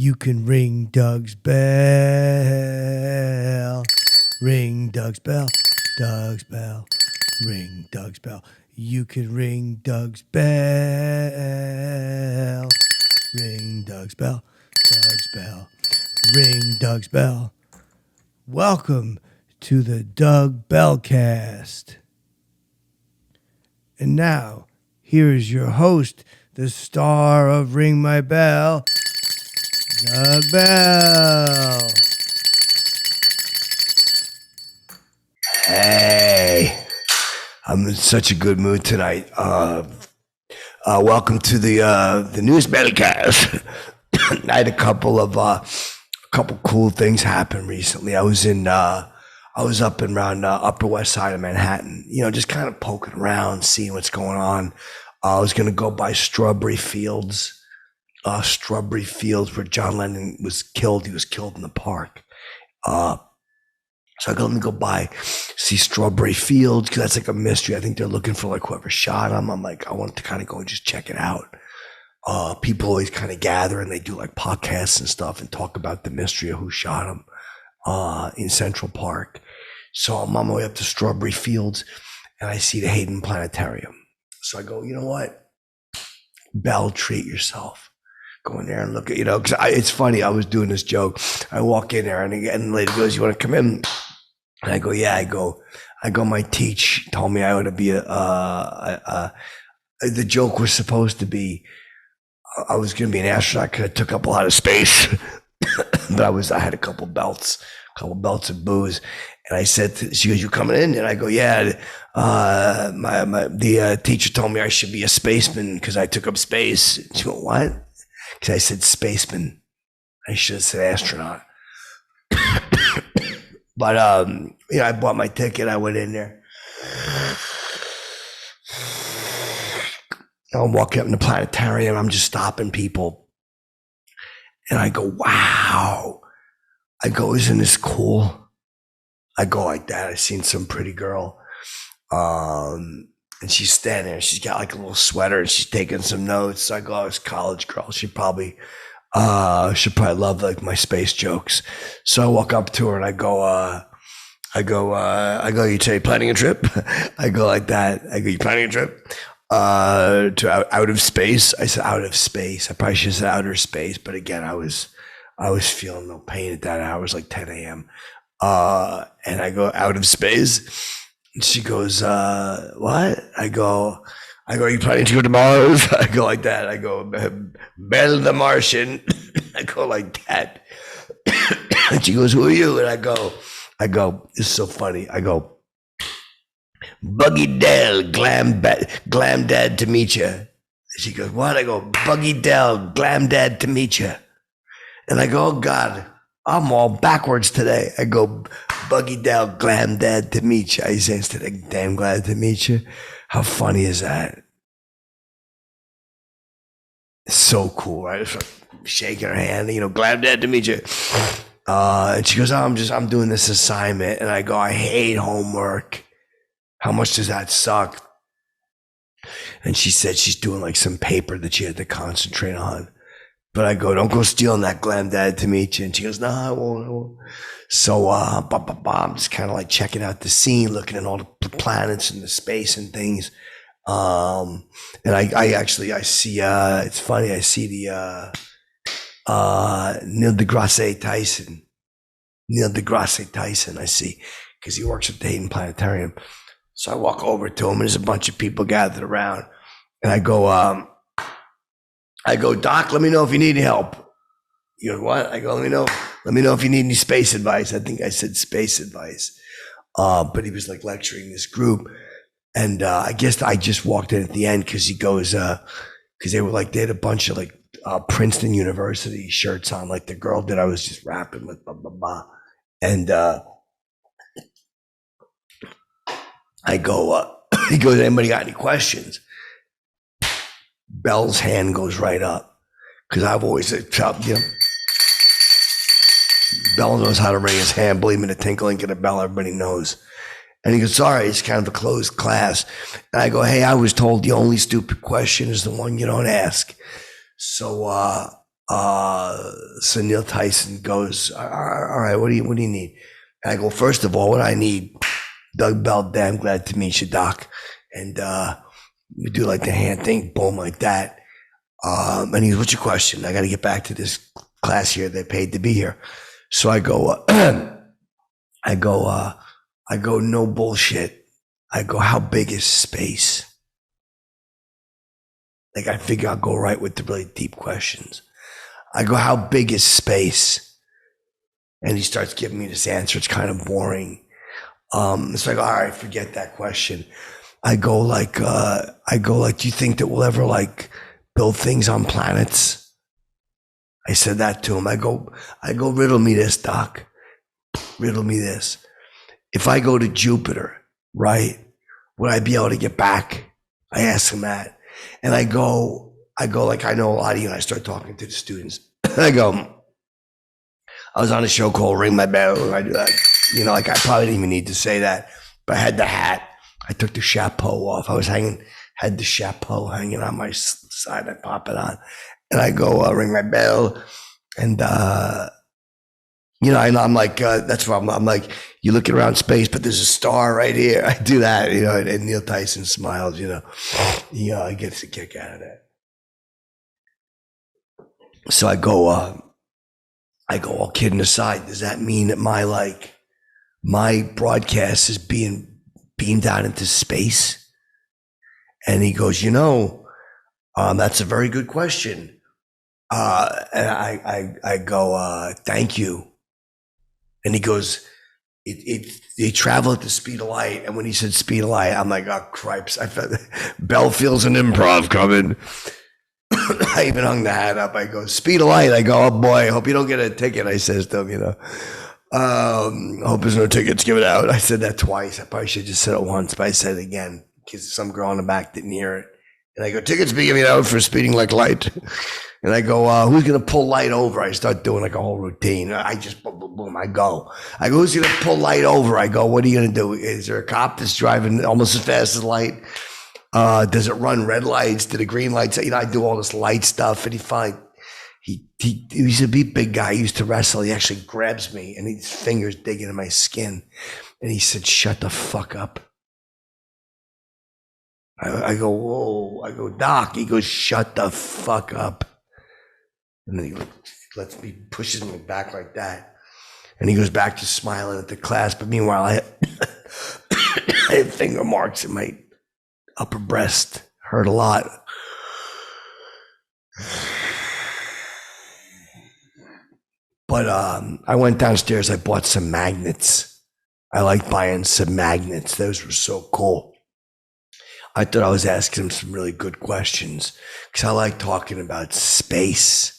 You can ring Doug's bell. Ring Doug's bell. Doug's bell. Ring Doug's bell. You can ring Doug's bell. Ring Doug's bell. Doug's bell. Ring Doug's bell. Welcome to the Doug Bellcast. And now, here is your host, the star of Ring My Bell, Doug Bell. Hey, I'm in such a good mood tonight. Welcome to the news Bellcast. I had a couple cool things happen recently. I was up and around Upper West Side of Manhattan, just kind of poking around, seeing what's going on. I was going to go by Strawberry Fields where John Lennon was killed. He was killed in the park. So I go, let me go by, see Strawberry Fields, because that's like a mystery. I think they're looking for like whoever shot him. I'm like, I want to kind of go and just check it out. People always kind of gather and they do like podcasts and stuff and talk about the mystery of who shot him in Central Park. So I'm on my way up to Strawberry Fields and I see the Hayden Planetarium. So I go, you know what? Bell, treat yourself. Go in there and look at, because it's funny. I was doing this joke. I walk in there and the lady goes, you want to come in? And I go, yeah. I go, my teach told me I ought to be the joke was supposed to be, I was going to be an astronaut because I took up a lot of space, but I had a couple belts of booze. And I said, she goes, you coming in? And I go, yeah, the teacher told me I should be a spaceman because I took up space. And she went, what? Because I said spaceman. I should have said astronaut. But, I bought my ticket. I went in there. I'm walking up in the planetarium. I'm just stopping people. And I go, wow. I go, isn't this cool? I go like that. I seen some pretty girl. And she's standing there. She's got like a little sweater and she's taking some notes. So I go, oh, it's a college girl. She probably love like my space jokes. So I walk up to her and I go, you say planning a trip? I go like that. I go, you planning a trip? To out of space. I said out of space. I probably should have said outer space, but again, I was feeling no pain at that hour. It was like 10 a.m. And I go out of space. And she goes, what? I go, are you planning to go to Mars? I go like that. I go, Bell the Martian. I go like that. And she goes, who are you? And I go, this is so funny. I go, Buggy Dell, glam dad to meet you. And she goes, what? I go, Buggy Dell, glam dad to meet you. And I go, oh God, I'm all backwards today. I go, Buggy Dell, glam dad to meet you. I say instead of damn glad to meet you. How funny is that? It's so cool, right? Just shaking her hand, glad dad to meet you. And she goes, oh, I'm doing this assignment. And I go, I hate homework. How much does that suck? And she said she's doing like some paper that she had to concentrate on. But I go, don't go stealing that glam dad to meet you. And she goes, no, I won't. So I'm just kind of like checking out the scene, looking at all the planets and the space and things. And I see, it's funny, I see the Neil deGrasse Tyson, I see, because he works at the Hayden Planetarium. So I walk over to him and there's a bunch of people gathered around. And I go, Doc, let me know if you need any help. He goes, what? I go, let me know if you need any space advice. I think I said space advice. But he was like lecturing this group. And I guess I just walked in at the end because he goes, because they had a bunch of like Princeton University shirts on, like the girl that I was just rapping with, blah, blah, blah. And I go, he goes, anybody got any questions? Bell's hand goes right up because I've always Bell knows how to ring his hand. Believe me, the tinkling of a bell, everybody knows. And he goes, sorry, it's kind of a closed class. And I go, hey, I was told the only stupid question is the one you don't ask. So So Neil Tyson goes, all right, what do you need? And I go, first of all, what I need, Doug Bell, damn glad to meet you, Doc. And we do like the hand thing, boom, like that. And he goes, what's your question? I got to get back to this class here. They paid to be here. So I go, no bullshit. I go, how big is space? Like, I figure I'll go right with the really deep questions. I go, how big is space? And he starts giving me this answer. It's kind of boring. So I go, all right, forget that question. I go, do you think that we'll ever like build things on planets? I said that to him. I go, riddle me this, Doc. Riddle me this. If I go to Jupiter, right, would I be able to get back? I asked him that. And I go, like, I know a lot of you, and I start talking to the students. I go, I was on a show called Ring My Bell. I do that. You know, like, I probably didn't even need to say that, but I had the hat. I took the chapeau off. I was had the chapeau hanging on my side. I pop it on, and I go, ring my bell. And, you know, I'm like, that's why I'm like, you're looking around space, but there's a star right here. I do that, you know, and Neil Tyson smiles, you know. He gets a kick out of that. So I go, all kidding aside, does that mean that my broadcast is being beamed out into space? And he goes, you know, that's a very good question. And I go, thank you. And he goes, they travel at the speed of light. And when he said speed of light, I'm like, oh, cripes. I felt Bell feels an improv coming. I even hung the hat up. I go, speed of light. I go, oh boy, I hope you don't get a ticket. I says to him, you know, hope there's no tickets given out. I said that twice. I probably should have just said it once, but I said it again because some girl in the back didn't hear it. And I go, tickets be given out for speeding like light. And I go, who's going to pull light over? I start doing like a whole routine. I just, boom, boom, boom. I go, who's going to pull light over? I go, what are you going to do? Is there a cop that's driving almost as fast as light? Does it run red lights? Do the green lights? You know, I do all this light stuff. And he's a big guy. He used to wrestle. He actually grabs me and his fingers dig into my skin. And he said, shut the fuck up. I go, whoa. I go, Doc. He goes, shut the fuck up. And then he pushes me back like that. And he goes back to smiling at the class. But meanwhile, I had finger marks in my upper breast. Hurt a lot. But I went downstairs. I bought some magnets. I like buying some magnets. Those were so cool. I thought I was asking him some really good questions because I like talking about space.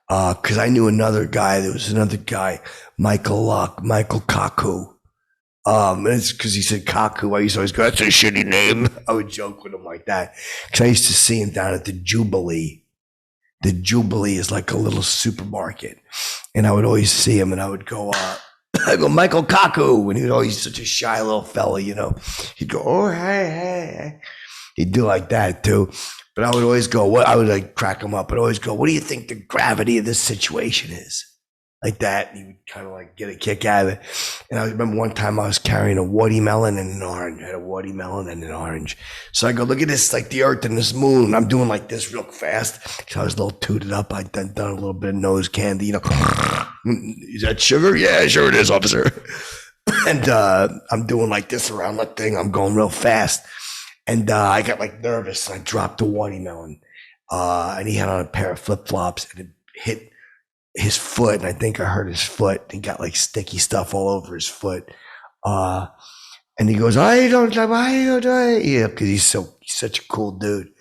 Because I knew another guy. There was another guy, Michio Kaku. And it's because he said Kaku. I used to always go, that's a shitty name. I would joke with him like that. Because I used to see him down at the Jubilee. The Jubilee is like a little supermarket. And I would always see him and I would go, I go, Michio Kaku. And he was always such a shy little fella, you know. He'd go, oh, hey. He'd do like that too. But I would always go, I would like crack him up. I'd always go, what do you think the gravity of this situation is? Like that. And he would kind of like get a kick out of it. And I remember one time I was carrying a watermelon and an orange. I had a watermelon and an orange. So I go, look at this, like the earth and this moon. I'm doing like this real fast. So I was a little tooted up. I'd done a little bit of nose candy, you know. Is that sugar? Yeah, sure it is, officer. And I'm doing like this around that thing. I'm going real fast. And I got like nervous and I dropped the watermelon. And he had on a pair of flip-flops and it hit his foot. And I think I hurt his foot. He got like sticky stuff all over his foot. And he goes, yeah, because he's such a cool dude.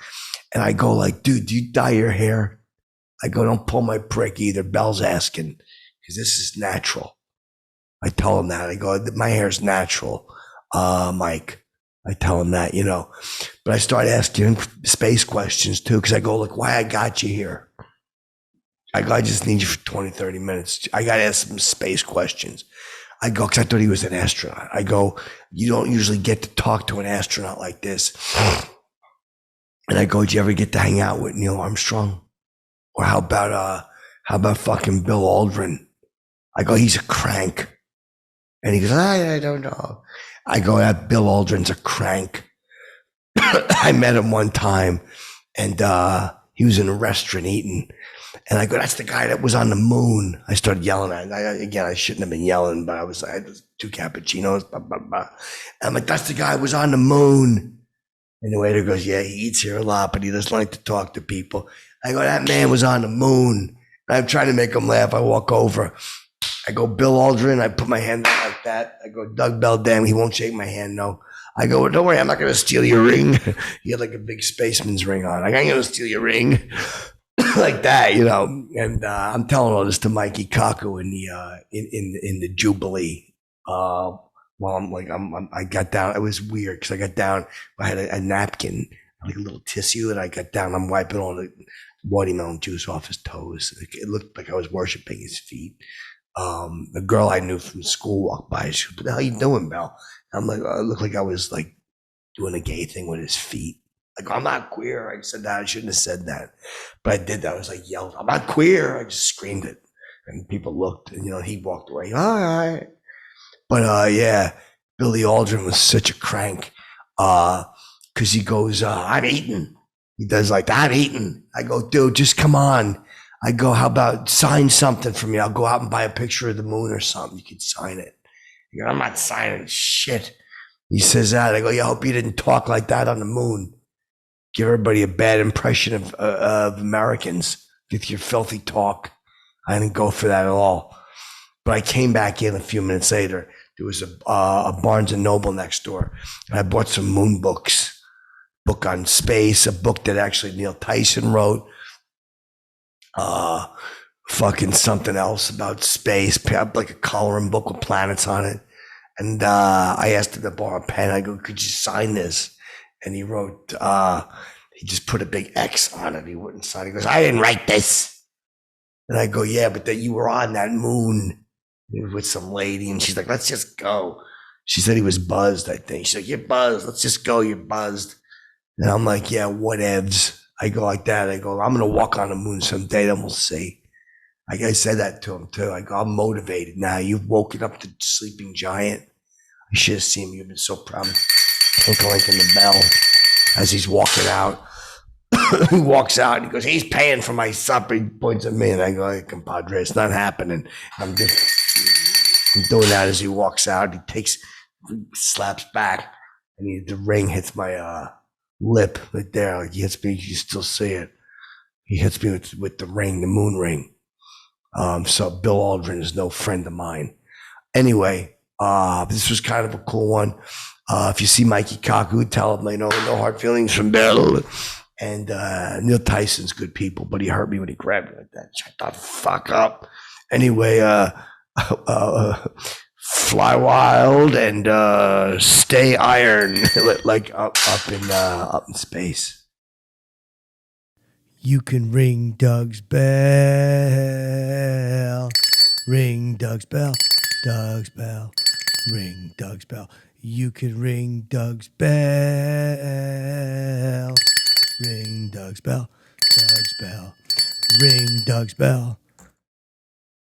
And I go like, dude, do you dye your hair? I go, don't pull my prick either. Bell's asking because this is natural. I tell him that. I go, my hair's natural, Mike. I tell him that, you know. But I start asking him space questions too, because I go, look, why I got you here? I go, I just need you for 20, 30 minutes. I got to ask him space questions. I go, because I thought he was an astronaut. I go, you don't usually get to talk to an astronaut like this. And I go, did you ever get to hang out with Neil Armstrong? Or how about how about fucking Bill Aldrin? I go, he's a crank. And he goes, I don't know. I go, that Bill Aldrin's a crank. I met him one time, and he was in a restaurant eating. And I go, that's the guy that was on the moon. I started yelling at him. Again, I shouldn't have been yelling, but I had 2 cappuccinos. Blah, blah, blah. And I'm like, that's the guy who was on the moon. And the waiter goes, yeah, he eats here a lot, but he doesn't like to talk to people. I go, that man was on the moon. And I'm trying to make him laugh. I walk over. I go, Bill Aldrin. I put my hand out like that. I go, Doug Bell, damn, he won't shake my hand, no. I go, don't worry, I'm not going to steal your ring. He had like a big spaceman's ring on. Like, I ain't going to steal your ring. Like that, you know. And I'm telling all this to Michio Kaku in the Jubilee. Well, I got down. It was weird because I got down. I had a napkin, like a little tissue, and I got down. I'm wiping all the watermelon juice off his toes. It looked like I was worshiping his feet. The girl I knew from school walked by. She goes, "What the hell you doing, Bell?" I'm like, I looked like I was like doing a gay thing with his feet. Like, I'm not queer. I said that. I shouldn't have said that. But I did that. I was like, yelled, I'm not queer. I just screamed it. And people looked, and, you know, he walked away. All right. But, yeah, Billy Aldrin was such a crank. Because he goes, I'm eating. He does like, I'm eating. I go, dude, just come on. I go, how about sign something for me? I'll go out and buy a picture of the moon or something. You could sign it. He goes, I'm not signing shit. He says that. I go, yeah, I hope you didn't talk like that on the moon. Give everybody a bad impression of Americans with your filthy talk. I didn't go for that at all. But I came back in a few minutes later. There was a Barnes & Noble next door. And I bought some moon books. Book on space, a book that actually Neil Tyson wrote. Fucking something else about space. Like a coloring book with planets on it. And I asked him to borrow a pen. I go, could you sign this? And he wrote, he just put a big X on it. He wouldn't sign it. He goes, I didn't write this. And I go, yeah, but that you were on that moon with some lady. And she's like, let's just go. She said he was buzzed, I think. She's like, you're buzzed. Let's just go. You're buzzed. And I'm like, yeah, whatevs. I go like that. I go, I'm going to walk on the moon someday. Then we'll see. I said that to him too. I go, I'm motivated now. You've woken up the sleeping giant. I should have seen him. You've been so proud. Tinkling in the bell as he's walking out. He walks out and he goes, he's paying for my supper. He points at me and I go, hey, compadre, it's not happening. I'm doing that as he walks out. He slaps back, and the ring hits my lip right there. Like, he hits me, you still see it. He hits me with the ring, the moon ring. So Bill Aldrin is no friend of mine. Anyway, this was kind of a cool one. If you see Michio Kaku, tell him, no hard feelings from Bill. And Neil Tyson's good people, but he hurt me when he grabbed me like that. Shut the fuck up. Anyway, fly wild and stay iron, like up in space. You can ring Doug's bell. Ring Doug's bell. Doug's bell. Ring Doug's bell. You can ring Doug's bell. Ring Doug's bell. Doug's bell. Ring Doug's bell.